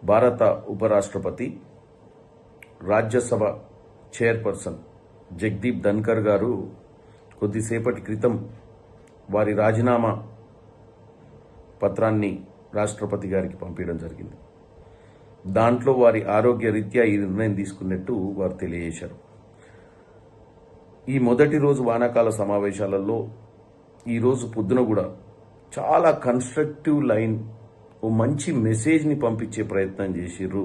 భారత ఉపరాష్ట్రపతి, రాజ్యసభ చైర్పర్సన్ జగదీప్ ధన్కర్ గారు కొద్దిసేపటి క్రితం వారి రాజీనామా పత్రాన్ని రాష్ట్రపతి గారికి పంపించడం జరిగింది. దాంట్లో వారి ఆరోగ్య రీత్యా ఈ నిర్ణయం తీసుకున్నట్టు వారు తెలియజేశారు. ఈ మొదటి రోజు వానాకాల సమావేశాలలో ఈరోజు పొద్దున కూడా చాలా కన్స్ట్రక్టివ్ లైన్, ఓ మంచి మెసేజ్ని పంపించే ప్రయత్నం చేసిర్రు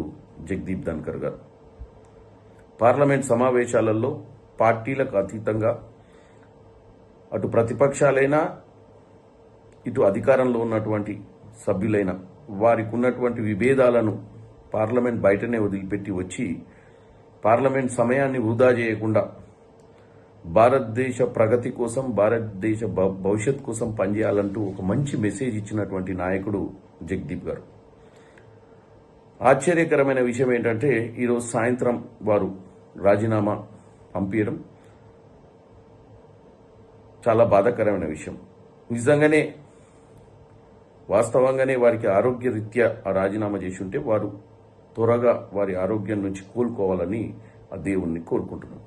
జగదీప్ ధన్కర్ గారు. పార్లమెంట్ సమావేశాలలో పార్టీలకు అతీతంగా అటు ప్రతిపక్షాలైనా ఇటు అధికారంలో ఉన్నటువంటి సభ్యులైన వారికి ఉన్నటువంటి విభేదాలను పార్లమెంట్ బయటనే వదిలిపెట్టి వచ్చి పార్లమెంట్ సమయాన్ని వృధా చేయకుండా భారతదేశ ప్రగతి కోసం, భారతదేశ భవిష్యత్ కోసం పనిచేయాలంటూ ఒక మంచి మెసేజ్ ఇచ్చినటువంటి నాయకుడు జగదీప్ గారు. ఆశ్చర్యకరమైన విషయం ఏంటంటే ఈరోజు సాయంత్రం వారు రాజీనామా పంపించడం చాలా బాధాకరమైన విషయం. నిజంగానే వాస్తవంగానే వారికి ఆరోగ్య రీత్యా ఆ రాజీనామా చేసి ఉంటే వారు త్వరగా వారి ఆరోగ్యం నుంచి కోలుకోవాలని ఆ దేవుణ్ణి కోరుకుంటున్నాను.